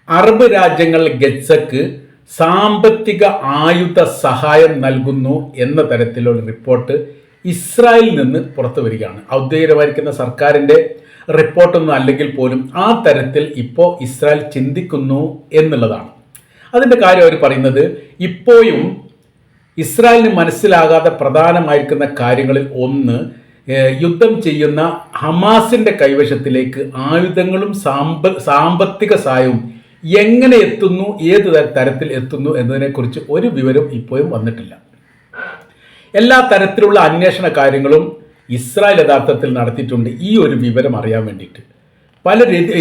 Arab രാജ്യങ്ങൾ ഗസക്ക് സാമ്പത്തിക ആയുധ സഹായം നൽകുന്നു എന്ന തരത്തിലുള്ള റിപ്പോർട്ട് ഇസ്രായേലിൽ നിന്ന് പുറത്തു വരികയാണ്. ഔദ്യോഗികമായിരിക്കുന്ന സർക്കാരിൻ്റെ റിപ്പോർട്ടൊന്നും അല്ലെങ്കിൽ പോലും ആ തരത്തിൽ ഇപ്പോൾ ഇസ്രായേൽ ചിന്തിക്കുന്നു എന്നുള്ളതാണ്. അതിൻ്റെ കാര്യം അവർ പറയുന്നത്, ഇപ്പോഴും ഇസ്രായേലിന് മനസ്സിലാകാതെ പ്രധാനമായിരിക്കുന്ന കാര്യങ്ങളിൽ ഒന്ന്, യുദ്ധം ചെയ്യുന്ന ഹമാസിൻ്റെ കൈവശത്തിലേക്ക് ആയുധങ്ങളും സാമ്പത്തിക സഹായവും എങ്ങനെ എത്തുന്നു, ഏത് തരത്തിൽ എത്തുന്നു എന്നതിനെക്കുറിച്ച് ഒരു വിവരം ഇപ്പോഴും വന്നിട്ടില്ല. എല്ലാ തരത്തിലുള്ള അന്വേഷണ കാര്യങ്ങളും ഇസ്രായേൽ യഥാർത്ഥത്തിൽ നടത്തിയിട്ടുണ്ട് ഈ ഒരു വിവരം അറിയാൻ വേണ്ടിയിട്ട്. പല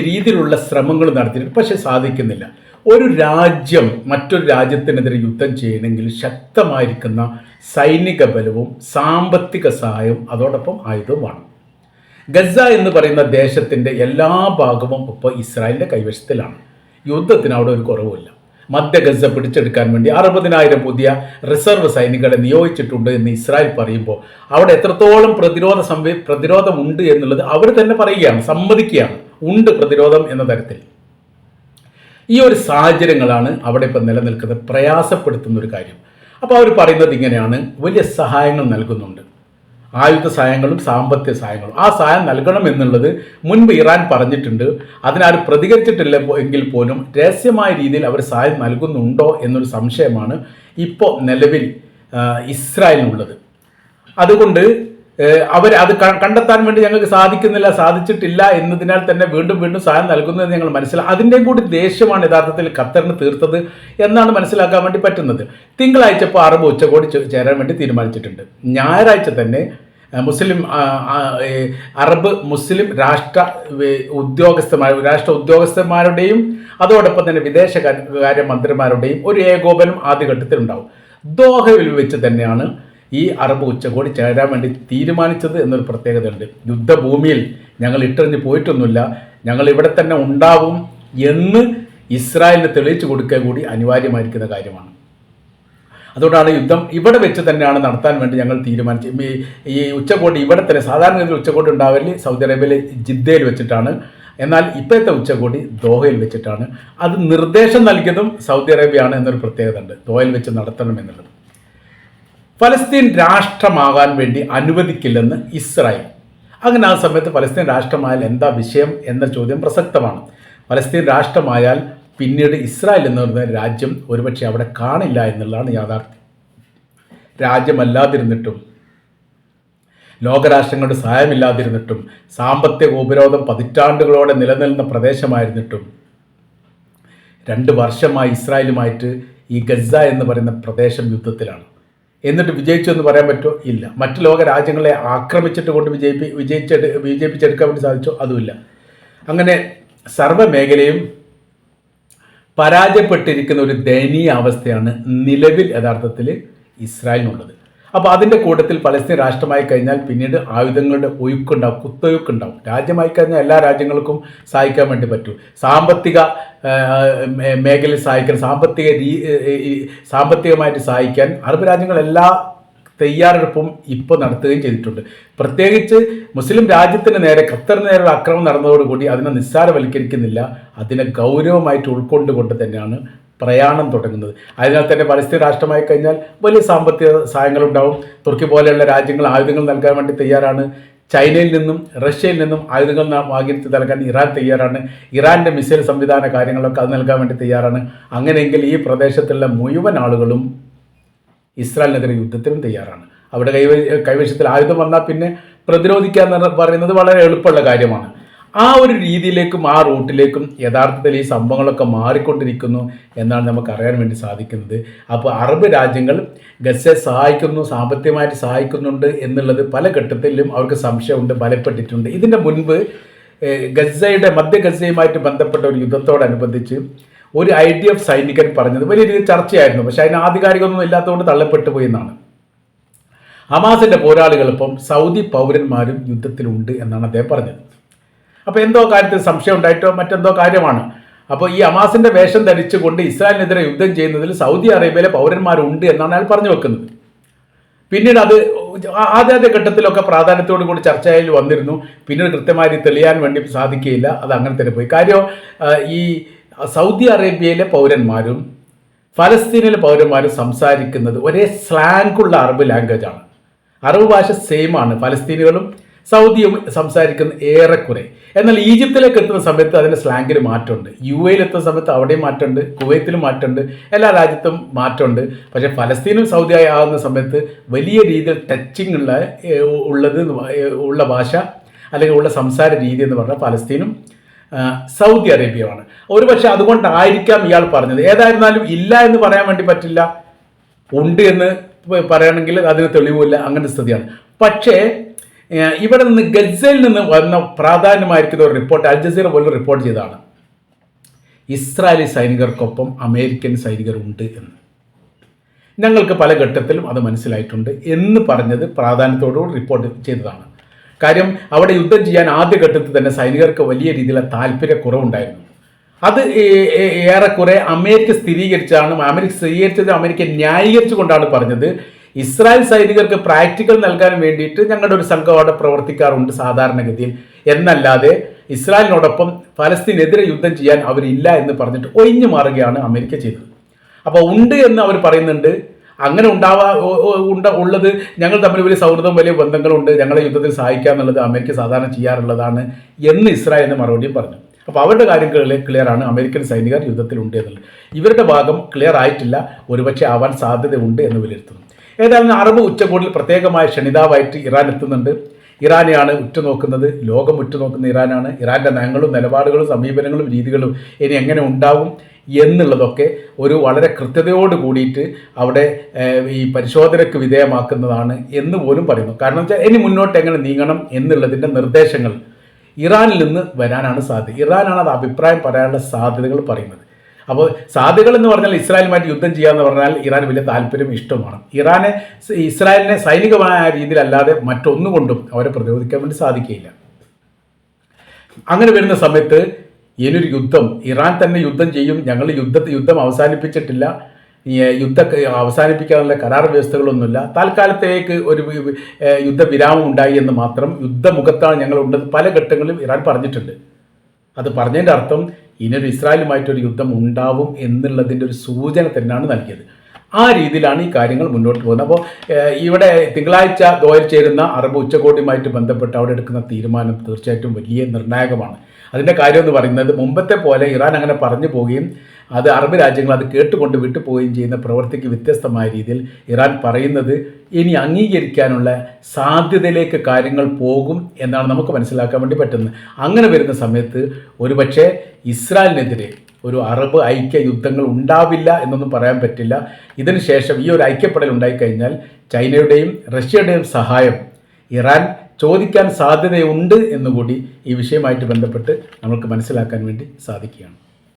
രീതിയിലുള്ള ശ്രമങ്ങൾ നടത്തിയിട്ടുണ്ട്, പക്ഷെ സാധിക്കുന്നില്ല. ഒരു രാജ്യം മറ്റൊരു രാജ്യത്തിനെതിരെ യുദ്ധം ചെയ്യണമെങ്കിൽ ശക്തമായിരിക്കുന്ന സൈനിക ബലവും സാമ്പത്തിക സഹായവും അതോടൊപ്പം ആയുധവുമാണ്. ഗസ എന്ന് പറയുന്ന ദേശത്തിൻ്റെ എല്ലാ ഭാഗവും ഇപ്പോൾ ഇസ്രായേലിൻ്റെ കൈവശത്തിലാണ്. യുദ്ധത്തിന് അവിടെ ഒരു കുറവുമില്ല. മധ്യ ഗസ പിടിച്ചെടുക്കാൻ വേണ്ടി 60,000 പുതിയ റിസർവ് സൈനികരെ നിയോഗിച്ചിട്ടുണ്ട് എന്ന് ഇസ്രായേൽ പറയുമ്പോൾ അവിടെ എത്രത്തോളം പ്രതിരോധം ഉണ്ട് എന്നുള്ളത് അവർ തന്നെ പറയുകയാണ്, സമ്മതിക്കുകയാണ്, ഉണ്ട് പ്രതിരോധം എന്ന തരത്തിൽ. ഈ ഒരു സാഹചര്യങ്ങളാണ് അവിടെ ഇപ്പം നിലനിൽക്കുന്നത്, പ്രയാസപ്പെടുത്തുന്ന ഒരു കാര്യം. അപ്പോൾ അവർ പറയുന്നത് ഇങ്ങനെയാണ്, വലിയ സഹായങ്ങൾ നൽകുന്നുണ്ട്, ആയുധ സഹായങ്ങളും സാമ്പത്തിക സഹായങ്ങളും. ആ സഹായം നൽകണം എന്നുള്ളത് മുൻപ് ഇറാൻ പറഞ്ഞിട്ടുണ്ട്. അതിനാരും പ്രതികരിച്ചിട്ടില്ല എങ്കിൽ പോലും രഹസ്യമായ രീതിയിൽ അവർ സഹായം നൽകുന്നുണ്ടോ എന്നൊരു സംശയമാണ് ഇപ്പോൾ നിലവിൽ ഇസ്രായേലിനുള്ളത്. അതുകൊണ്ട് അത് കണ്ടെത്താൻ വേണ്ടി ഞങ്ങൾക്ക് സാധിച്ചിട്ടില്ല എന്നതിനാൽ തന്നെ വീണ്ടും വീണ്ടും സഹായം നൽകുന്നത് ഞങ്ങൾ മനസ്സിലാക്കി. അതിൻ്റെയും കൂടി ദേഷ്യമാണ് യഥാർത്ഥത്തിൽ ഖത്തറിന് തീർത്തത് എന്നാണ് മനസ്സിലാക്കാൻ വേണ്ടി പറ്റുന്നത്. തിങ്കളാഴ്ച ഇപ്പോൾ അറബ് ഉച്ചകോടി ചേരാൻ വേണ്ടി തീരുമാനിച്ചിട്ടുണ്ട്. ഞായറാഴ്ച തന്നെ അറബ് മുസ്ലിം രാഷ്ട്ര ഉദ്യോഗസ്ഥന്മാരുടെയും അതോടൊപ്പം തന്നെ വിദേശകാര്യ മന്ത്രിമാരുടെയും ഒരു ഏകോപനം ആദ്യഘട്ടത്തിൽ ഉണ്ടാവും. ദോഹയിൽ വെച്ച് തന്നെയാണ് ഈ അറബ് ഉച്ചകോടി ചേരാൻ വേണ്ടി തീരുമാനിച്ചത് എന്നൊരു പ്രത്യേകത ഉണ്ട്. യുദ്ധഭൂമിയിൽ ഞങ്ങൾ ഇട്ടെറിഞ്ഞ് പോയിട്ടൊന്നുമില്ല, ഞങ്ങൾ ഇവിടെ തന്നെ ഉണ്ടാവും എന്ന് ഇസ്രായേലിന് തെളിയിച്ചു കൊടുക്കുക കൂടി അനിവാര്യമായിരിക്കുന്ന കാര്യമാണ്. അതുകൊണ്ടാണ് യുദ്ധം ഇവിടെ വെച്ച് തന്നെയാണ് നടത്താൻ വേണ്ടി ഞങ്ങൾ തീരുമാനിച്ചത്. ഈ ഉച്ചകോടി ഇവിടെ തന്നെ, സാധാരണ രീതിയിൽ ഉച്ചകോടി ഉണ്ടാവല് സൗദി അറേബ്യയിലെ ജിദ്ദയിൽ വെച്ചിട്ടാണ്. എന്നാൽ ഇപ്പോഴത്തെ ഉച്ചകോടി ദോഹയിൽ വെച്ചിട്ടാണ്. അത് നിർദ്ദേശം നൽകിയതും സൗദി അറേബ്യയാണ് എന്നൊരു പ്രത്യേകത ഉണ്ട്, ദോഹയിൽ വെച്ച് നടത്തണം എന്നുള്ളത്. ഫലസ്തീൻ രാഷ്ട്രമാകാൻ വേണ്ടി അനുവദിക്കില്ലെന്ന് ഇസ്രായേൽ. അങ്ങനെ ആ സമയത്ത് ഫലസ്തീൻ രാഷ്ട്രമായാൽ എന്താ വിഷയം എന്ന ചോദ്യം പ്രസക്തമാണ്. ഫലസ്തീൻ രാഷ്ട്രമായാൽ പിന്നീട് ഇസ്രായേൽ എന്ന് പറയുന്ന രാജ്യം ഒരുപക്ഷെ അവിടെ കാണില്ല എന്നുള്ളതാണ് യാഥാർത്ഥ്യം. രാജ്യമല്ലാതിരുന്നിട്ടും ലോകരാഷ്ട്രങ്ങളുടെ സഹായമില്ലാതിരുന്നിട്ടും സാമ്പത്തിക ഉപരോധം പതിറ്റാണ്ടുകളോടെ നിലനിൽക്കുന്ന പ്രദേശമായിരുന്നിട്ടും 2 വർഷമായി ഇസ്രായേലുമായിട്ട് ഈ ഗസ എന്ന് പറയുന്ന പ്രദേശം യുദ്ധത്തിലാണ്. എന്നിട്ട് വിജയിച്ചു എന്ന് പറയാൻ പറ്റുമോ? ഇല്ല. മറ്റ് ലോക രാജ്യങ്ങളെ ആക്രമിച്ചിട്ട് കൊണ്ട് വിജയിപ്പിച്ചെടുക്കാൻ വേണ്ടി സാധിച്ചോ? അതുമില്ല. അങ്ങനെ സർവ്വമേഖലയും പരാജയപ്പെട്ടിരിക്കുന്ന ഒരു ദയനീയ അവസ്ഥയാണ് നിലവിൽ യഥാർത്ഥത്തിൽ ഇസ്രായേലിനുള്ളത്. അപ്പോൾ അതിൻ്റെ കൂട്ടത്തിൽ പലസ്തീൻ രാഷ്ട്രമായി കഴിഞ്ഞാൽ പിന്നീട് ആയുധങ്ങളുടെ ഒഴുക്കുണ്ടാവും, കുത്തൊഴുക്കുണ്ടാവും. രാജ്യമായി കഴിഞ്ഞാൽ എല്ലാ രാജ്യങ്ങൾക്കും സഹായിക്കാൻ വേണ്ടി പറ്റും. സാമ്പത്തിക മേഖലയിൽ സഹായിക്കാൻ, സാമ്പത്തികമായിട്ട് സഹായിക്കാൻ അറബ് രാജ്യങ്ങളെല്ലാ തയ്യാറെടുപ്പും ഇപ്പോൾ നടത്തുകയും ചെയ്തിട്ടുണ്ട്. പ്രത്യേകിച്ച് മുസ്ലിം രാജ്യത്തിന് നേരെ, ഖത്തറിന് നേരെയുള്ള ആക്രമണം നടന്നതോടുകൂടി അതിനെ നിസ്സാരവൽക്കരിക്കുന്നില്ല, അതിനെ ഗൗരവമായിട്ട് ഉൾക്കൊണ്ടുകൊണ്ട് തന്നെയാണ് പ്രയാണം തുടങ്ങുന്നത്. അതിനാൽ തന്നെ പലസ്തീൻ രാഷ്ട്രമായി കഴിഞ്ഞാൽ വലിയ സാമ്പത്തിക സഹായങ്ങളുണ്ടാവും. തുർക്കി പോലെയുള്ള രാജ്യങ്ങൾ ആയുധങ്ങൾ നൽകാൻ വേണ്ടി തയ്യാറാണ്. ചൈനയിൽ നിന്നും റഷ്യയിൽ നിന്നും ആയുധങ്ങൾ വാങ്ങിയിട്ട് നൽകാൻ ഇറാൻ തയ്യാറാണ്. ഇറാൻ്റെ മിസൈൽ സംവിധാന കാര്യങ്ങളൊക്കെ അത് നൽകാൻ വേണ്ടി തയ്യാറാണ്. അങ്ങനെയെങ്കിൽ ഈ പ്രദേശത്തുള്ള മുഴുവൻ ആളുകളും ഇസ്രായേലിനെതിരെ യുദ്ധത്തിനും തയ്യാറാണ്. അവിടെ കൈവശത്തിൽ ആയുധം വന്നാൽ പിന്നെ പ്രതിരോധിക്കുക എന്ന് പറയുന്നത് വളരെ എളുപ്പമുള്ള കാര്യമാണ്. ആ ഒരു രീതിയിലേക്കും ആ റൂട്ടിലേക്കും യഥാർത്ഥത്തിൽ ഈ സംഭവങ്ങളൊക്കെ മാറിക്കൊണ്ടിരിക്കുന്നു എന്നാണ് നമുക്ക് അറിയാൻ വേണ്ടി സാധിക്കുന്നത്. അപ്പോൾ അറബ് രാജ്യങ്ങൾ ഗസയെ സഹായിക്കുന്നു, സാമ്പത്തികമായിട്ട് സഹായിക്കുന്നുണ്ട് എന്നുള്ളത് പല ഘട്ടത്തിലും അവർക്ക് സംശയമുണ്ട്, ബലപ്പെട്ടിട്ടുണ്ട്. ഇതിൻ്റെ മുൻപ് മധ്യ ഗസയുമായിട്ട് ബന്ധപ്പെട്ട ഒരു യുദ്ധത്തോടനുബന്ധിച്ച് ഒരു IDF സൈനികൻ പറഞ്ഞത് വലിയ രീതിയിൽ ചർച്ചയായിരുന്നു. പക്ഷേ അതിന് ആധികാരികമൊന്നും ഇല്ലാത്തതുകൊണ്ട് തള്ളപ്പെട്ടു പോയി എന്നാണ്. ഹമാസിൻ്റെ പോരാളികളിപ്പം സൗദി പൗരന്മാരും യുദ്ധത്തിലുണ്ട് എന്നാണ് അദ്ദേഹം പറഞ്ഞത്. അപ്പോൾ എന്തോ കാര്യത്തിൽ സംശയം ഉണ്ടായിട്ടോ മറ്റെന്തോ കാര്യമാണ്. അപ്പോൾ ഈ ഹമാസിൻ്റെ വേഷം ധരിച്ചുകൊണ്ട് ഇസ്രായേലിനെതിരെ യുദ്ധം ചെയ്യുന്നതിൽ സൗദി അറേബ്യയിലെ പൗരന്മാരുണ്ട് എന്നാണ് അയാൾ പറഞ്ഞു വെക്കുന്നത്. പിന്നീട് അത് ആദ്യ ഘട്ടത്തിലൊക്കെ പ്രാധാന്യത്തോടു കൂടി ചർച്ചയിൽ വന്നിരുന്നു. പിന്നീട് കൃത്യമായി തെളിയാൻ വേണ്ടി സാധിക്കുകയില്ല, അത് അങ്ങനെ തന്നെ പോയി. കാര്യം ഈ സൗദി അറേബ്യയിലെ പൗരന്മാരും ഫലസ്തീനിലെ പൗരന്മാരും സംസാരിക്കുന്നത് ഒരേ സ്ലാങ്ങുള്ള അറബ് ലാംഗ്വേജാണ്. അറബ് ഭാഷ സെയിമാണ്. ഫലസ്തീനികളും സൗദിയും സംസാരിക്കുന്ന ഏറെക്കുറെ. എന്നാൽ ഈജിപ്തിലേക്ക് എത്തുന്ന സമയത്ത് അതിൻ്റെ സ്ലാങ്ങിന് മാറ്റമുണ്ട്. UAE എത്തുന്ന സമയത്ത് അവിടെയും മാറ്റമുണ്ട്, കുവൈത്തിലും മാറ്റമുണ്ട്, എല്ലാ രാജ്യത്തും മാറ്റമുണ്ട്. പക്ഷേ ഫലസ്തീനും സൗദി ആകുന്ന സമയത്ത് വലിയ രീതിയിൽ ടച്ചിങ് ഉള്ള ഭാഷ അല്ലെങ്കിൽ ഉള്ള സംസാര രീതി എന്ന് പറഞ്ഞാൽ ഫലസ്തീനും സൗദി അറേബ്യയുമാണ്. ഒരുപക്ഷെ അതുകൊണ്ടായിരിക്കാം ഇയാൾ പറഞ്ഞത്. ഏതായിരുന്നാലും ഇല്ല എന്ന് പറയാൻ വേണ്ടി പറ്റില്ല, ഉണ്ട് എന്ന് പറയുകയാണെങ്കിൽ അതിന് തെളിവില്ല, അങ്ങനത്തെ സ്ഥിതിയാണ്. പക്ഷേ ഇവിടെ നിന്ന് ഗസയിൽ നിന്ന് വന്ന പ്രാധാന്യമായിരിക്കുന്ന ഒരു റിപ്പോർട്ട് അൽ ജസീറ പോലും റിപ്പോർട്ട് ചെയ്തതാണ്. ഇസ്രായേലി സൈനികർക്കൊപ്പം അമേരിക്കൻ സൈനികരുണ്ട് എന്ന്. ഞങ്ങൾക്ക് പല ഘട്ടത്തിലും അത് മനസ്സിലായിട്ടുണ്ട് എന്ന് പറഞ്ഞത് പ്രാധാന്യത്തോടുകൂടി റിപ്പോർട്ട് ചെയ്തതാണ്. കാര്യം അവിടെ യുദ്ധം ചെയ്യാൻ ആദ്യഘട്ടത്തിൽ തന്നെ സൈനികർക്ക് വലിയ രീതിയിലുള്ള താല്പര്യക്കുറവുണ്ടായിരുന്നു. അത് ഏറെക്കുറെ അമേരിക്ക സ്ഥിരീകരിച്ചത് അമേരിക്ക ന്യായീകരിച്ചു കൊണ്ടാണ് പറഞ്ഞത്. ഇസ്രായേൽ സൈനികർക്ക് പ്രാക്ടിക്കൽ നൽകാൻ വേണ്ടിയിട്ട് ഞങ്ങളുടെ ഒരു സംഘം അവിടെ പ്രവർത്തിക്കാറുണ്ട് സാധാരണഗതിയിൽ, എന്നല്ലാതെ ഇസ്രായേലിനോടൊപ്പം ഫലസ്തീനെതിരെ യുദ്ധം ചെയ്യാൻ അവരില്ല എന്ന് പറഞ്ഞിട്ട് ഒഴിഞ്ഞു മാറുകയാണ് അമേരിക്ക ചെയ്തത്. അപ്പോൾ ഉണ്ട് എന്ന് അവർ പറയുന്നുണ്ട്. അങ്ങനെ ഉള്ളത് ഞങ്ങൾ തമ്മിൽ വലിയ സൗഹൃദം, വലിയ ബന്ധങ്ങളുണ്ട്, ഞങ്ങളെ യുദ്ധത്തിൽ സഹായിക്കുക എന്നുള്ളത് അമേരിക്ക സാധാരണ ചെയ്യാറുള്ളതാണ് എന്ന് ഇസ്രായേലിന് മറുപടിയും പറഞ്ഞു. അപ്പോൾ അവരുടെ കാര്യം ക്ലിയറാണ്, അമേരിക്കൻ സൈനികർ യുദ്ധത്തിലുണ്ട് എന്നുള്ളത്. ഇവരുടെ ഭാഗം ക്ലിയർ ആയിട്ടില്ല, ഒരുപക്ഷെ ആവാൻ സാധ്യതയുണ്ട് എന്ന് വിലയിരുത്തുന്നു. ഏതായാലും അറബ് ഉച്ചകോടിയിൽ പ്രത്യേകമായ ക്ഷണിതാവായിട്ട് ഇറാൻ എത്തുന്നുണ്ട്. ഇറാനെയാണ് ഉറ്റുനോക്കുന്നത്, ലോകം ഉറ്റുനോക്കുന്ന ഇറാനാണ്. ഇറാൻ്റെ നയങ്ങളും നിലപാടുകളും സമീപനങ്ങളും രീതികളും ഇനി എങ്ങനെ ഉണ്ടാവും എന്നുള്ളതൊക്കെ ഒരു വളരെ കൃത്യതയോട് കൂടിയിട്ട് അവിടെ ഈ പരിശോധനയ്ക്ക് വിധേയമാക്കുന്നതാണ് എന്ന് പോലും പറയുന്നു. കാരണം വെച്ചാൽ ഇനി മുന്നോട്ട് എങ്ങനെ നീങ്ങണം എന്നുള്ളതിൻ്റെ നിർദ്ദേശങ്ങൾ ഇറാനിൽ നിന്ന് വരാനാണ് സാധ്യത. ഇറാനാണ് അത് അഭിപ്രായം പറയാനുള്ള സാധ്യതകൾ പറയുന്നത്. അപ്പോൾ സാധ്യതകൾ എന്ന് പറഞ്ഞാൽ ഇസ്രായേലുമായിട്ട് യുദ്ധം ചെയ്യാന്ന് പറഞ്ഞാൽ ഇറാൻ വലിയ താല്പര്യം ഇഷ്ടമാണ്. ഇസ്രായേലിനെ സൈനികമായ രീതിയിലല്ലാതെ മറ്റൊന്നുകൊണ്ടും അവരെ പ്രതിരോധിക്കാൻ വേണ്ടി സാധിക്കുകയില്ല. അങ്ങനെ വരുന്ന സമയത്ത് ഇനിയൊരു യുദ്ധം, ഇറാൻ തന്നെ യുദ്ധം ചെയ്യും, ഞങ്ങൾ യുദ്ധം അവസാനിപ്പിച്ചിട്ടില്ല, അവസാനിപ്പിക്കാനുള്ള കരാർ വ്യവസ്ഥകളൊന്നുമില്ല, താൽക്കാലത്തേക്ക് ഒരു യുദ്ധവിരാമം ഉണ്ടായി എന്ന് മാത്രം, യുദ്ധമുഖത്താണ് ഞങ്ങളുള്ളത് പല ഘട്ടങ്ങളിലും ഇറാൻ പറഞ്ഞിട്ടുണ്ട്. അത് പറഞ്ഞതിൻ്റെ അർത്ഥം ഇനിയൊരു ഇസ്രായേലുമായിട്ടൊരു യുദ്ധം ഉണ്ടാവും എന്നുള്ളതിൻ്റെ ഒരു സൂചന തന്നെയാണ് നൽകിയത്. ആ രീതിയിലാണ് ഈ കാര്യങ്ങൾ മുന്നോട്ട് പോകുന്നത്. അപ്പോൾ ഇവിടെ തിങ്കളാഴ്ച ദോഹയിൽ ചേരുന്ന അറബ് ഉച്ചകോടിയുമായിട്ട് ബന്ധപ്പെട്ട് അവിടെ എടുക്കുന്ന തീരുമാനം തീർച്ചയായിട്ടും വലിയ നിർണായകമാണ്. അതിൻ്റെ കാര്യം എന്ന് പറയുന്നത് മുമ്പത്തെ പോലെ ഇറാൻ അങ്ങനെ പറഞ്ഞു പോവുകയും അത് അറബ് രാജ്യങ്ങൾ അത് കേട്ടുകൊണ്ട് വിട്ടുപോവുകയും ചെയ്യുന്ന പ്രവൃത്തിക്ക് വ്യത്യസ്തമായ രീതിയിൽ ഇറാൻ പറയുന്നത് ഇനി അംഗീകരിക്കാനുള്ള സാധ്യതയിലേക്ക് കാര്യങ്ങൾ പോകും എന്നാണ് നമുക്ക് മനസ്സിലാക്കാൻ വേണ്ടി പറ്റുന്നത്. അങ്ങനെ വരുന്ന സമയത്ത് ഒരുപക്ഷെ ഇസ്രായേലിനെതിരെ ഒരു അറബ് ഐക്യ യുദ്ധങ്ങൾ ഉണ്ടാവില്ല എന്നൊന്നും പറയാൻ പറ്റില്ല. ഇതിന് ശേഷം ഈ ഒരു ഐക്യപ്പെടൽ ഉണ്ടായിക്കഴിഞ്ഞാൽ ചൈനയുടെയും റഷ്യയുടെയും സഹായം ഇറാൻ ചോദിക്കാൻ സാധ്യതയുണ്ട് എന്നുകൂടി ഈ വിഷയമായിട്ട് ബന്ധപ്പെട്ട് നമുക്ക് മനസ്സിലാക്കാൻ വേണ്ടി സാധിക്കുകയാണ്.